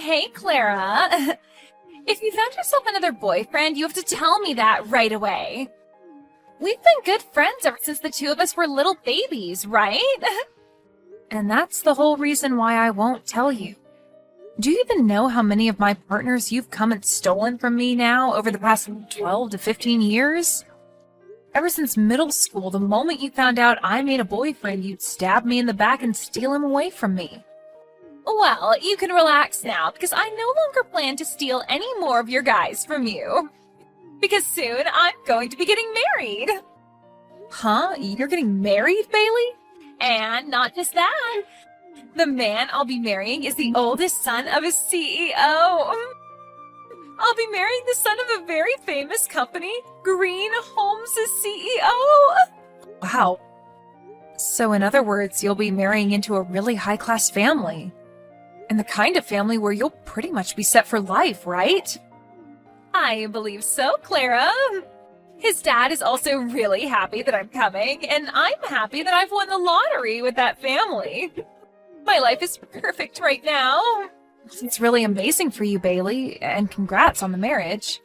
Hey, Clara. If you found yourself another boyfriend, you have to tell me that right away. We've been good friends ever since the two of us were little babies, right? And that's the whole reason why I won't tell you. Do you even know how many of my partners you've come and stolen from me now over the past 12 to 15 years? Ever since middle school, the moment you found out I made a boyfriend, you'd stab me in the back and steal him away from me. Well, you can relax now, because I no longer plan to steal any more of your guys from you. Because soon I'm going to be getting married. Huh? You're getting married, Bailey? And not just that. The man I'll be marrying is the oldest son of a CEO. I'll be marrying the son of a very famous company, Green Homes' CEO. Wow. So in other words, you'll be marrying into a really high-class family. And the kind of family where you'll pretty much be set for life, right? I believe so, Clara. His dad is also really happy that I'm coming, and I'm happy that I've won the lottery with that family. My life is perfect right now. It's really amazing for you, Bailey, and congrats on the marriage.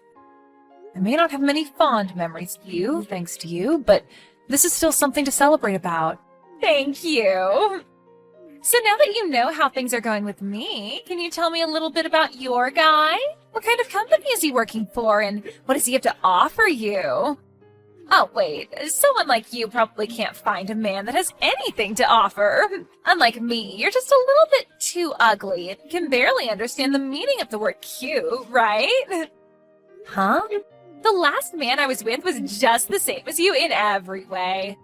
I may not have many fond memories of you, thanks to you, but this is still something to celebrate about. Thank you. So now that you know how things are going with me, can you tell me a little bit about your guy? What kind of company is he working for, and what does he have to offer you? Oh, wait, someone like you probably can't find a man that has anything to offer. Unlike me, you're just a little bit too ugly and can barely understand the meaning of the word cute, right? Huh? The last man I was with was just the same as you in every way.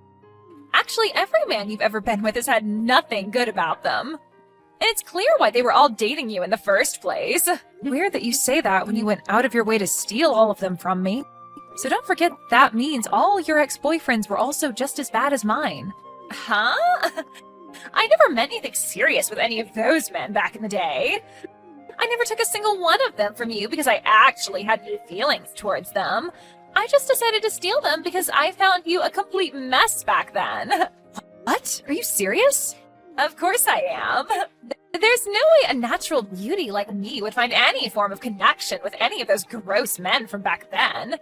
Actually, every man you've ever been with has had nothing good about them. And it's clear why they were all dating you in the first place. Weird that you say that when you went out of your way to steal all of them from me. So don't forget that means all your ex-boyfriends were also just as bad as mine. Huh? I never meant anything serious with any of those men back in the day. I never took a single one of them from you because I actually had any feelings towards them. I just decided to steal them because I found you a complete mess back then. What? Are you serious? Of course I am. There's no way a natural beauty like me would find any form of connection with any of those gross men from back then.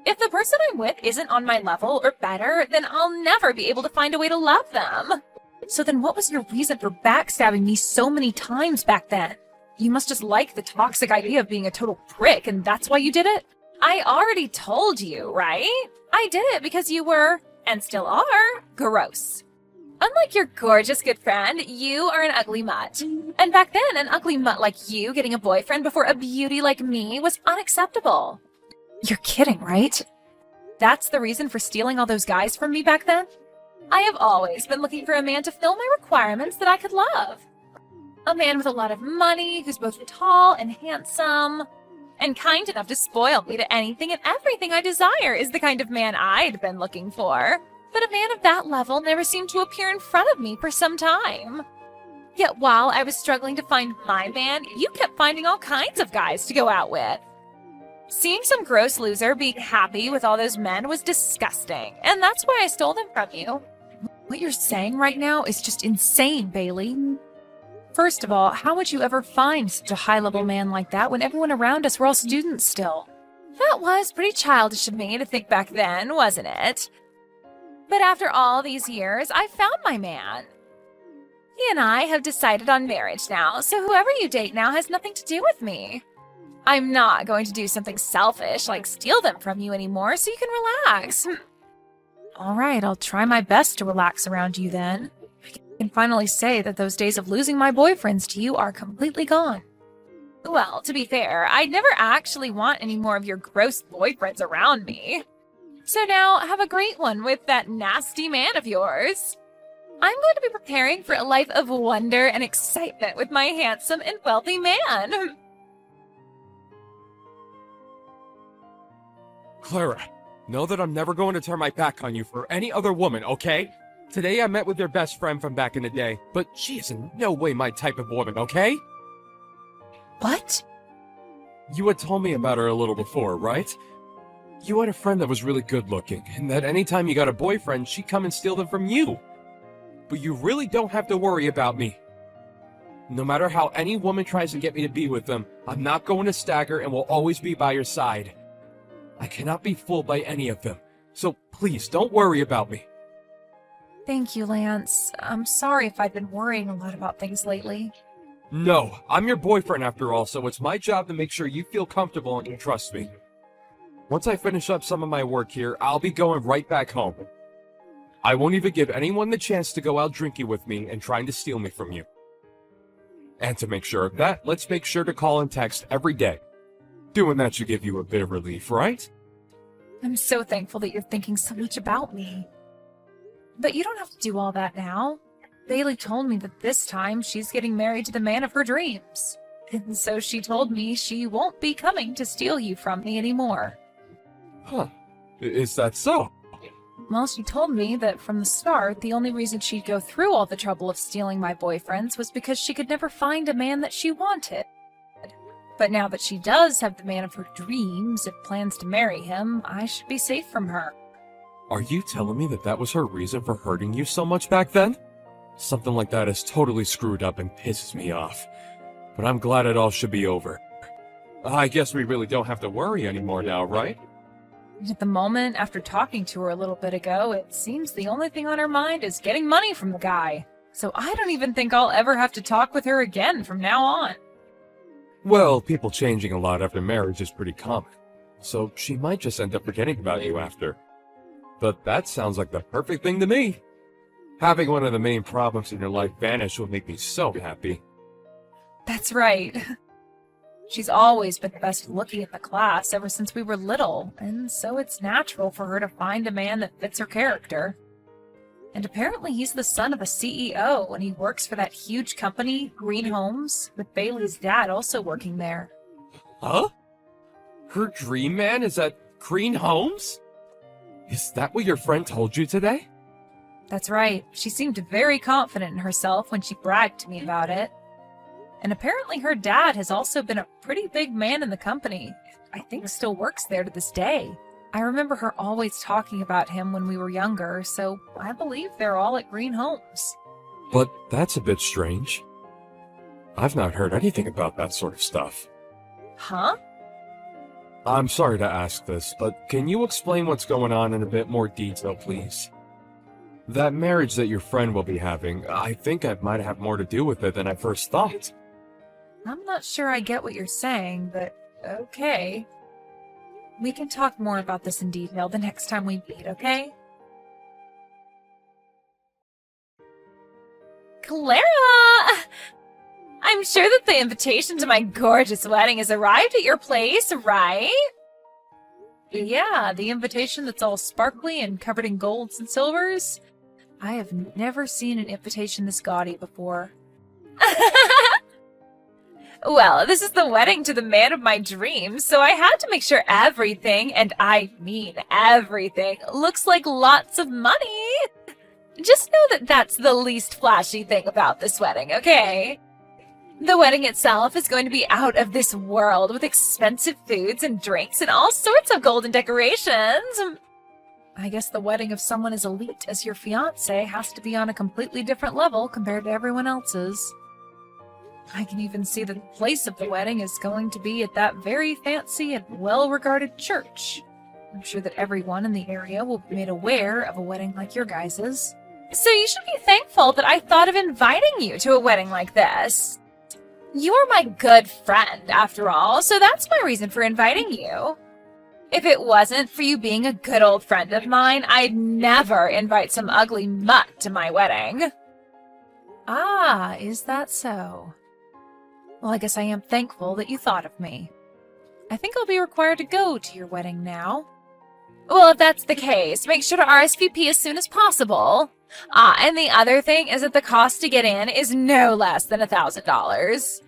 If the person I'm with isn't on my level or better, then I'll never be able to find a way to love them. So then what was your reason for backstabbing me so many times back then? You must just like the toxic idea of being a total prick, and that's why you did it? I already told you, right? I did it because you were, and still are, gross. Unlike your gorgeous good friend, you are an ugly mutt. And back then, an ugly mutt like you getting a boyfriend before a beauty like me was unacceptable. You're kidding, right? That's the reason for stealing all those guys from me back then? I have always been looking for a man to fill my requirements that I could love. A man with a lot of money, who's both tall and handsome, and kind enough to spoil me to anything and everything I desire is the kind of man I'd been looking for. But a man of that level never seemed to appear in front of me for some time. Yet while I was struggling to find my man, you kept finding all kinds of guys to go out with. Seeing some gross loser being happy with all those men was disgusting, and that's why I stole them from you. What you're saying right now is just insane, Bailey. First of all, how would you ever find such a high-level man like that when everyone around us were all students still? That was pretty childish of me to think back then, wasn't it? But after all these years, I found my man. He and I have decided on marriage now, so whoever you date now has nothing to do with me. I'm not going to do something selfish like steal them from you anymore, so you can relax. All right, I'll try my best to relax around you then. I can finally say that those days of losing my boyfriends to you are completely gone. Well, to be fair, I'd never actually want any more of your gross boyfriends around me. So now, have a great one with that nasty man of yours. I'm going to be preparing for a life of wonder and excitement with my handsome and wealthy man. Clara, know that I'm never going to turn my back on you for any other woman, okay? Today I met with your best friend from back in the day, but she is in no way my type of woman, okay? What? You had told me about her a little before, right? You had a friend that was really good looking, and that anytime you got a boyfriend, she'd come and steal them from you. But you really don't have to worry about me. No matter how any woman tries to get me to be with them, I'm not going to stagger and will always be by your side. I cannot be fooled by any of them, so please don't worry about me. Thank you, Lance. I'm sorry if I've been worrying a lot about things lately. No, I'm your boyfriend after all, so it's my job to make sure you feel comfortable and you trust me. Once I finish up some of my work here, I'll be going right back home. I won't even give anyone the chance to go out drinking with me and trying to steal me from you. And to make sure of that, let's make sure to call and text every day. Doing that should give you a bit of relief, right? I'm so thankful that you're thinking so much about me. But you don't have to do all that now. Bailey told me that this time she's getting married to the man of her dreams. And so she told me she won't be coming to steal you from me anymore. Huh. Is that so? Well, she told me that from the start, the only reason she'd go through all the trouble of stealing my boyfriends was because she could never find a man that she wanted. But now that she does have the man of her dreams and plans to marry him, I should be safe from her. Are you telling me that that was her reason for hurting you so much back then? Something like that is totally screwed up and pisses me off. But I'm glad it all should be over. I guess we really don't have to worry anymore now, right? At the moment, after talking to her a little bit ago, it seems the only thing on her mind is getting money from the guy. So I don't even think I'll ever have to talk with her again from now on. Well, people changing a lot after marriage is pretty common. So she might just end up forgetting about you after. But that sounds like the perfect thing to me. Having one of the main problems in your life vanish will make me so happy. That's right. She's always been the best looking in the class ever since we were little, and so it's natural for her to find a man that fits her character. And apparently he's the son of a CEO, and he works for that huge company, Green Homes, with Bailey's dad also working there. Huh? Her dream man is at Green Homes? Is that what your friend told you today? That's right. She seemed very confident in herself when she bragged to me about it. And apparently her dad has also been a pretty big man in the company. I think still works there to this day. I remember her always talking about him when we were younger, so I believe they're all at Green Homes. But that's a bit strange. I've not heard anything about that sort of stuff. Huh? I'm sorry to ask this, but can you explain what's going on in a bit more detail, please? That marriage that your friend will be having, I think it might have more to do with it than I first thought. I'm not sure I get what you're saying, but okay. We can talk more about this in detail the next time we meet, okay? Clara! I'm sure that the invitation to my gorgeous wedding has arrived at your place, right? Yeah, the invitation that's all sparkly and covered in golds and silvers. I have never seen an invitation this gaudy before. Well, this is the wedding to the man of my dreams, so I had to make sure everything, and I mean everything, looks like lots of money. Just know that that's the least flashy thing about this wedding, okay? The wedding itself is going to be out of this world with expensive foods and drinks and all sorts of golden decorations. I guess the wedding of someone as elite as your fiancé has to be on a completely different level compared to everyone else's. I can even see that the place of the wedding is going to be at that very fancy and well-regarded church. I'm sure that everyone in the area will be made aware of a wedding like your guys's. So you should be thankful that I thought of inviting you to a wedding like this. You are my good friend, after all, so that's my reason for inviting you. If it wasn't for you being a good old friend of mine, I'd never invite some ugly mutt to my wedding. Ah, is that so? Well, I guess I am thankful that you thought of me. I think I'll be required to go to your wedding now. Well, if that's the case, make sure to RSVP as soon as possible. And the other thing is that the cost to get in is no less than $1,000.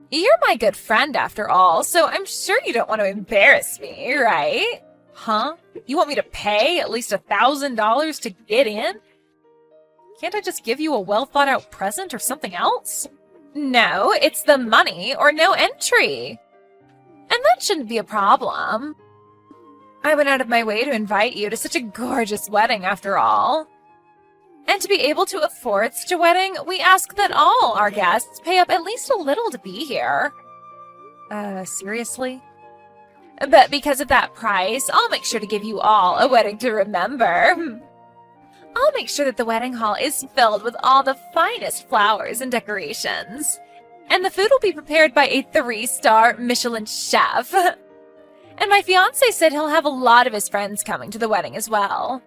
You're my good friend after all, so I'm sure you don't want to embarrass me, right? Huh? You want me to pay at least $1,000 to get in? Can't I just give you a well-thought-out present or something else? No, it's the money or no entry. And that shouldn't be a problem. I went out of my way to invite you to such a gorgeous wedding after all. And to be able to afford such a wedding, we ask that all our guests pay up at least a little to be here. Seriously? But because of that price, I'll make sure to give you all a wedding to remember. I'll make sure that the wedding hall is filled with all the finest flowers and decorations. And the food will be prepared by a 3-star Michelin chef. And my fiancé said he'll have a lot of his friends coming to the wedding as well.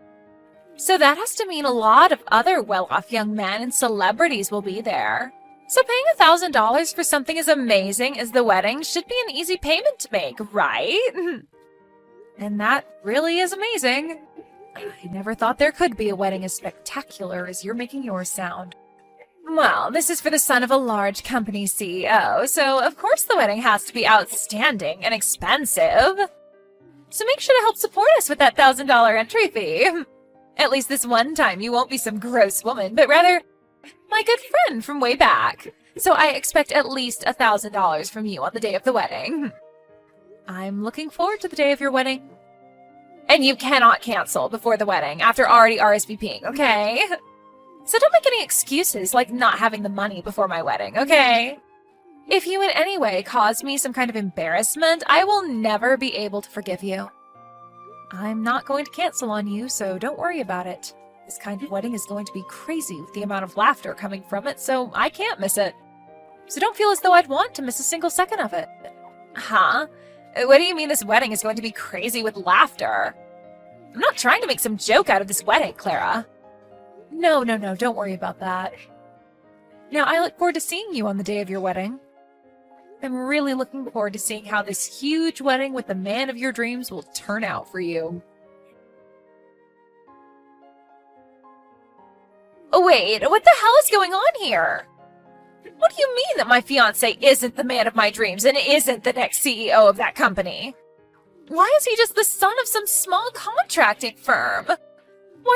So that has to mean a lot of other well-off young men and celebrities will be there. So paying $1,000 for something as amazing as the wedding should be an easy payment to make, right? And that really is amazing. I never thought there could be a wedding as spectacular as you're making yours sound. Well, this is for the son of a large company CEO, so of course the wedding has to be outstanding and expensive. So make sure to help support us with that $1,000 entry fee. At least this one time you won't be some gross woman, but rather my good friend from way back. So I expect at least $1,000 from you on the day of the wedding. I'm looking forward to the day of your wedding. And you cannot cancel before the wedding after already RSVPing, okay? So don't make any excuses like not having the money before my wedding, okay? If you in any way cause me some kind of embarrassment, I will never be able to forgive you. I'm not going to cancel on you, so don't worry about it. This kind of wedding is going to be crazy with the amount of laughter coming from it, so I can't miss it. So don't feel as though I'd want to miss a single second of it. Huh? What do you mean this wedding is going to be crazy with laughter? I'm not trying to make some joke out of this wedding, Clara. No, don't worry about that. Now, I look forward to seeing you on the day of your wedding. I'm really looking forward to seeing how this huge wedding with the man of your dreams will turn out for you. Oh, wait, what the hell is going on here? What do you mean that my fiancé isn't the man of my dreams and isn't the next CEO of that company? Why is he just the son of some small contracting firm? Why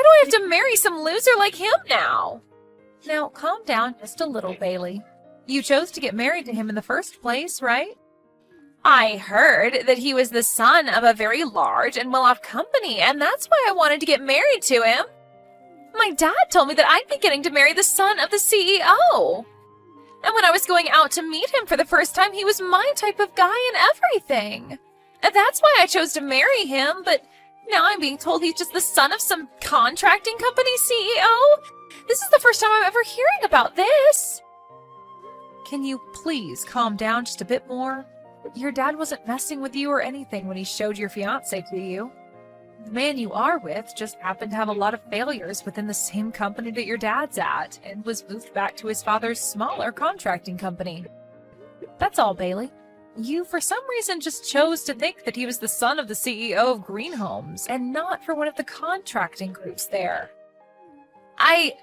do I have to marry some loser like him now? Now, calm down just a little, Bailey. You chose to get married to him in the first place, right? I heard that he was the son of a very large and well-off company, and that's why I wanted to get married to him. My dad told me that I'd be getting to marry the son of the CEO. And when I was going out to meet him for the first time, he was my type of guy and everything. And that's why I chose to marry him, but now I'm being told he's just the son of some contracting company CEO? This is the first time I'm ever hearing about this. Can you please calm down just a bit more? Your dad wasn't messing with you or anything when he showed your fiancé to you. The man you are with just happened to have a lot of failures within the same company that your dad's at, and was moved back to his father's smaller contracting company. That's all, Bailey. You, for some reason, just chose to think that he was the son of the CEO of Green Homes, and not for one of the contracting groups there. I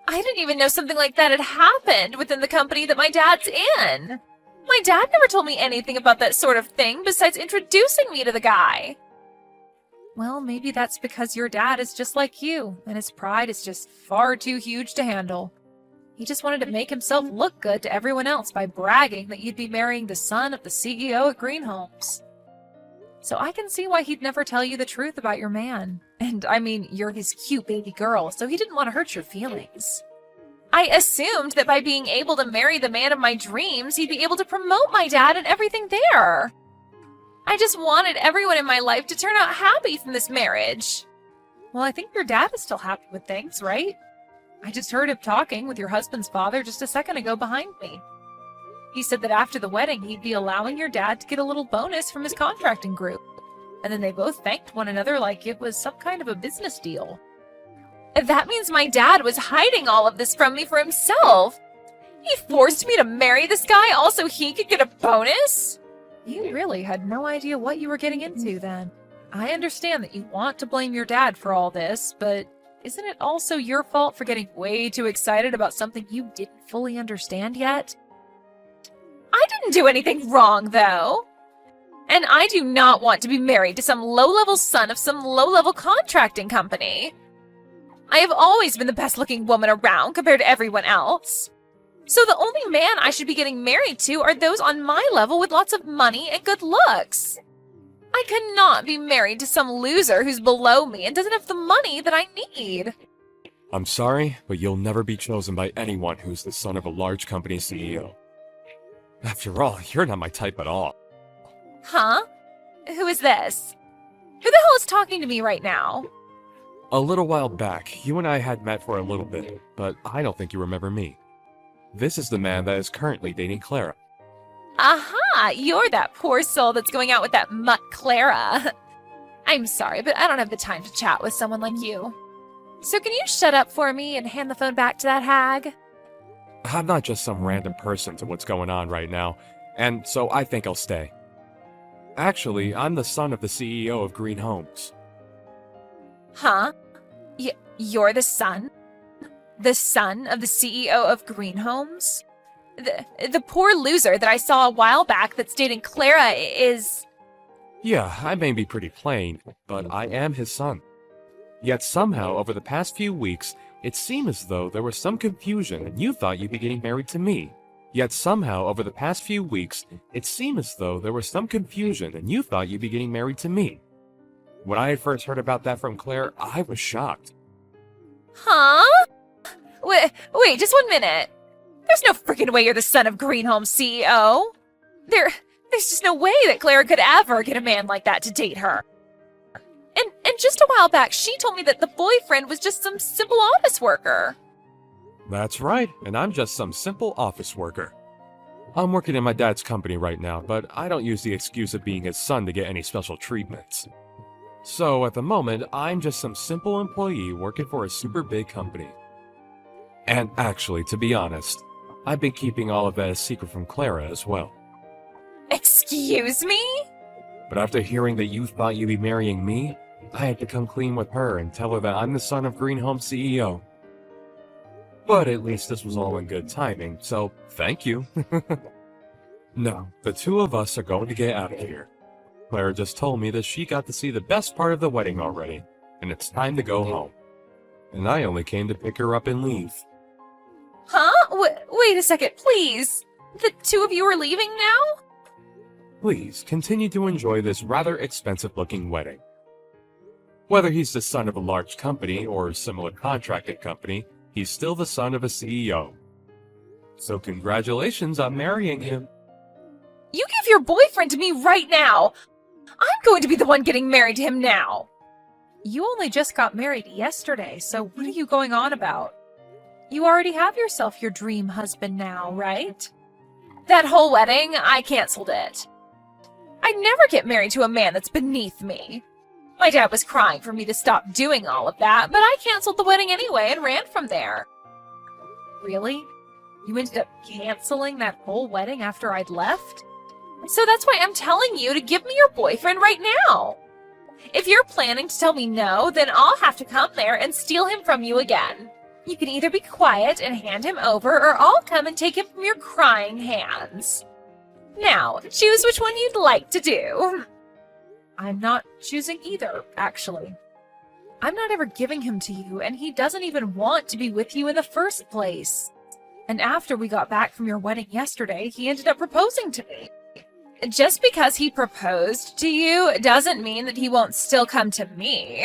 didn't even know something like that had happened within the company that my dad's in. My dad never told me anything about that sort of thing besides introducing me to the guy. Well, maybe that's because your dad is just like you, and his pride is just far too huge to handle. He just wanted to make himself look good to everyone else by bragging that you'd be marrying the son of the CEO at Green Homes. So I can see why he'd never tell you the truth about your man. And I mean, you're his cute baby girl, so he didn't want to hurt your feelings. I assumed that by being able to marry the man of my dreams, he'd be able to promote my dad and everything there. I just wanted everyone in my life to turn out happy from this marriage. Well, I think your dad is still happy with things, right? I just heard him talking with your husband's father just a second ago behind me. He said that after the wedding, he'd be allowing your dad to get a little bonus from his contracting group. And then they both thanked one another like it was some kind of a business deal. That means my dad was hiding all of this from me for himself. He forced me to marry this guy all so he could get a bonus? You really had no idea what you were getting into then. I understand that you want to blame your dad for all this, but isn't it also your fault for getting way too excited about something you didn't fully understand yet? I didn't do anything wrong, though. And I do not want to be married to some low-level son of some low-level contracting company. I have always been the best-looking woman around compared to everyone else. So the only man I should be getting married to are those on my level with lots of money and good looks. I could not be married to some loser who's below me and doesn't have the money that I need. I'm sorry, but you'll never be chosen by anyone who's the son of a large company CEO. After all, you're not my type at all. Huh? Who is this? Who the hell is talking to me right now? A little while back, you and I had met for a little bit, but I don't think you remember me. This is the man that is currently dating Clara. Aha! You're that poor soul that's going out with that mutt Clara. I'm sorry, but I don't have the time to chat with someone like you. So can you shut up for me and hand the phone back to that hag? I'm not just some random person to what's going on right now, and so I think I'll stay. Actually, I'm the son of the CEO of Green Homes. Huh? You're the son? The son of the CEO of Green Homes? The poor loser that I saw a while back that's dating Clara is... Yeah, I may be pretty plain, but I am his son. Yet somehow, over the past few weeks, it seemed as though there was some confusion and you thought you'd be getting married to me. Yet somehow, over the past few weeks, it seemed as though there was some confusion and you thought you'd be getting married to me. When I had first heard about that from Claire, I was shocked. Huh? Wait, just 1 minute. There's no freaking way you're the son of Green Homes CEO. There's just no way that Clara could ever get a man like that to date her. And just a while back, she told me that the boyfriend was just some simple office worker. That's right, and I'm just some simple office worker. I'm working in my dad's company right now, but I don't use the excuse of being his son to get any special treatments. So at the moment, I'm just some simple employee working for a super big company. And actually, to be honest, I've been keeping all of that a secret from Clara as well. Excuse me? But after hearing that you thought you'd be marrying me, I had to come clean with her and tell her that I'm the son of Green Home CEO. But at least this was all in good timing, so thank you. No, the two of us are going to get out of here. Clara just told me that she got to see the best part of the wedding already, and it's time to go home. And I only came to pick her up and leave. Huh? Wait a second, please. The two of you are leaving now? Please, continue to enjoy this rather expensive-looking wedding. Whether he's the son of a large company or a similar contracted company, he's still the son of a CEO. So congratulations on marrying him. You give your boyfriend to me right now. I'm going to be the one getting married to him now. You only just got married yesterday, so what are you going on about? You already have yourself your dream husband now, right? That whole wedding, I canceled it. I'd never get married to a man that's beneath me. My dad was crying for me to stop doing all of that, but I canceled the wedding anyway and ran from there. Really? You ended up canceling that whole wedding after I'd left? So that's why I'm telling you to give me your boyfriend right now. If you're planning to tell me no, then I'll have to come there and steal him from you again. You can either be quiet and hand him over, or I'll come and take him from your crying hands. Now, choose which one you'd like to do. I'm not choosing either, actually. I'm not ever giving him to you, and he doesn't even want to be with you in the first place. And after we got back from your wedding yesterday, he ended up proposing to me. Just because he proposed to you doesn't mean that he won't still come to me.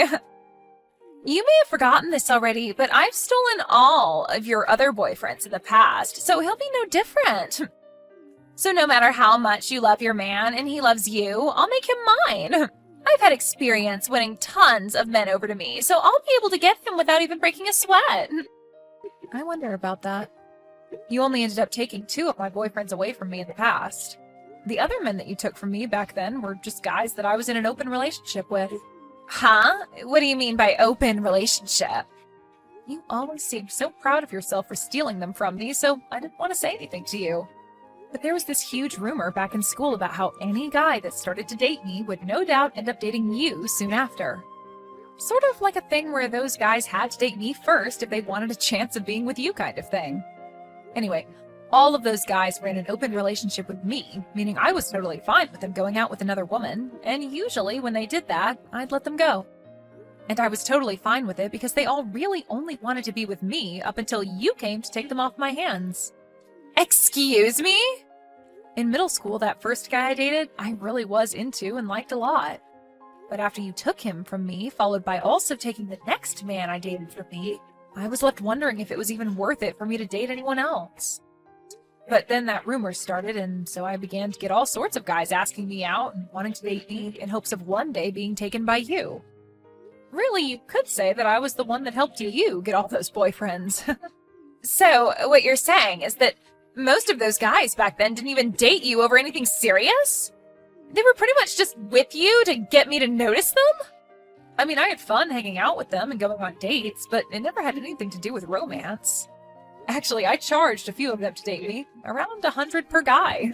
You may have forgotten this already, but I've stolen all of your other boyfriends in the past, so he'll be no different. So no matter how much you love your man and he loves you, I'll make him mine. I've had experience winning tons of men over to me, so I'll be able to get him without even breaking a sweat. I wonder about that. You only ended up taking 2 of my boyfriends away from me in the past. The other men that you took from me back then were just guys that I was in an open relationship with. Huh? What do you mean by open relationship? You always seemed so proud of yourself for stealing them from me, so I didn't want to say anything to you. But there was this huge rumor back in school about how any guy that started to date me would no doubt end up dating you soon after. Sort of like a thing where those guys had to date me first if they wanted a chance of being with you kind of thing. Anyway, all of those guys were in an open relationship with me, meaning I was totally fine with them going out with another woman, and usually when they did that, I'd let them go. And I was totally fine with it because they all really only wanted to be with me up until you came to take them off my hands. Excuse me? In middle school, that first guy I dated, I really was into and liked a lot. But after you took him from me, followed by also taking the next man I dated from me, I was left wondering if it was even worth it for me to date anyone else. But then that rumor started, and so I began to get all sorts of guys asking me out and wanting to date me in hopes of one day being taken by you. Really, you could say that I was the one that helped you get all those boyfriends. So, what you're saying is that most of those guys back then didn't even date you over anything serious? They were pretty much just with you to get me to notice them? I mean, I had fun hanging out with them and going on dates, but it never had anything to do with romance. Actually, I charged a few of them to date me, around $100 per guy.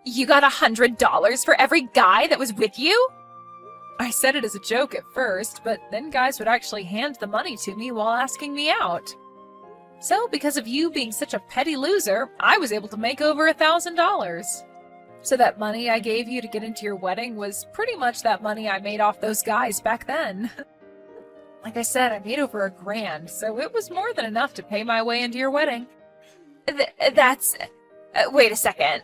You got $100 for every guy that was with you? I said it as a joke at first, but then guys would actually hand the money to me while asking me out. So, because of you being such a petty loser, I was able to make over $1,000. So that money I gave you to get into your wedding was pretty much that money I made off those guys back then. Like I said, I made over $1,000, so it was more than enough to pay my way into your wedding. That's... wait a second.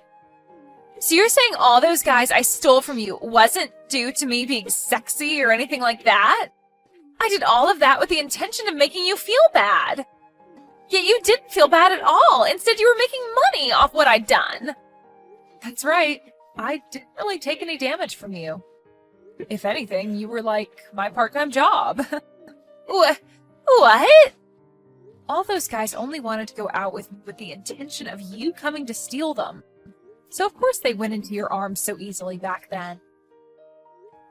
So you're saying all those guys I stole from you wasn't due to me being sexy or anything like that? I did all of that with the intention of making you feel bad. Yet you didn't feel bad at all. Instead, you were making money off what I'd done. That's right. I didn't really take any damage from you. If anything, you were like my part-time job. What? All those guys only wanted to go out with me with the intention of you coming to steal them. So of course they went into your arms so easily back then.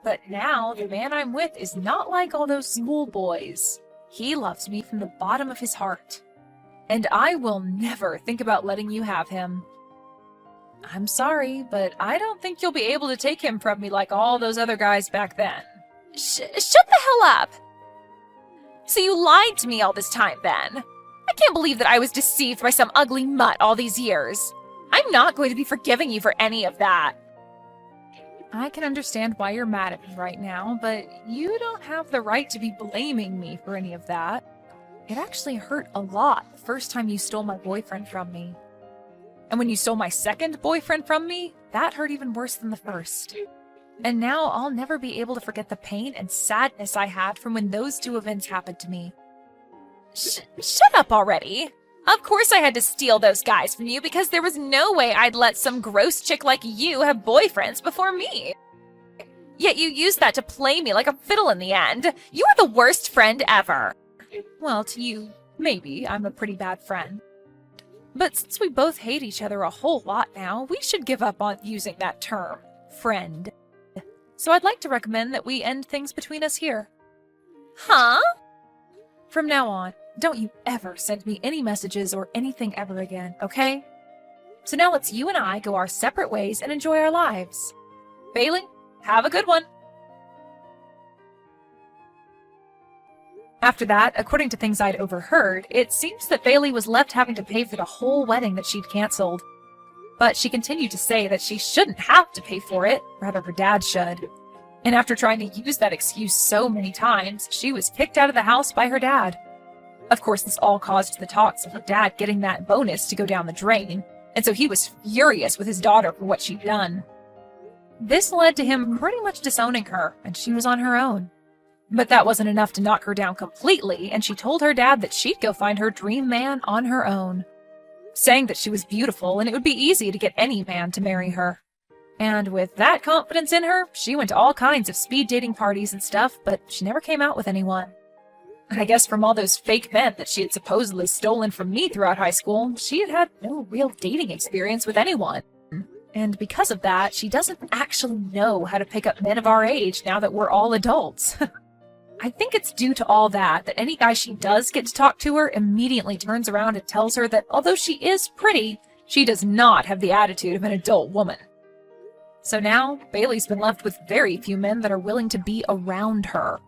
But now, the man I'm with is not like all those schoolboys. He loves me from the bottom of his heart. And I will never think about letting you have him. I'm sorry, but I don't think you'll be able to take him from me like all those other guys back then. Shut the hell up! So you lied to me all this time, then? I can't believe that I was deceived by some ugly mutt all these years. I'm not going to be forgiving you for any of that. I can understand why you're mad at me right now, but you don't have the right to be blaming me for any of that. It actually hurt a lot the first time you stole my boyfriend from me. And when you stole my second boyfriend from me, that hurt even worse than the first. And now I'll never be able to forget the pain and sadness I had from when those two events happened to me. Shut up already. Of course I had to steal those guys from you because there was no way I'd let some gross chick like you have boyfriends before me. Yet you used that to play me like a fiddle in the end. You are the worst friend ever. Well, to you, maybe I'm a pretty bad friend. But since we both hate each other a whole lot now, we should give up on using that term, friend. So I'd like to recommend that we end things between us here. Huh? From now on, don't you ever send me any messages or anything ever again, okay? So now let's you and I go our separate ways and enjoy our lives. Bailey, have a good one. After that, according to things I'd overheard, it seems that Bailey was left having to pay for the whole wedding that she'd canceled. But she continued to say that she shouldn't have to pay for it, rather her dad should. And after trying to use that excuse so many times, she was kicked out of the house by her dad. Of course, this all caused the talks of her dad getting that bonus to go down the drain, and so he was furious with his daughter for what she'd done. This led to him pretty much disowning her, and she was on her own. But that wasn't enough to knock her down completely, and she told her dad that she'd go find her dream man on her own, saying that she was beautiful and it would be easy to get any man to marry her. And with that confidence in her, she went to all kinds of speed dating parties and stuff, but she never came out with anyone. I guess from all those fake men that she had supposedly stolen from me throughout high school, she had had no real dating experience with anyone. And because of that, she doesn't actually know how to pick up men of our age now that we're all adults. I think it's due to all that any guy she does get to talk to her immediately turns around and tells her that although she is pretty, she does not have the attitude of an adult woman. So now, Bailey's been left with very few men that are willing to be around her.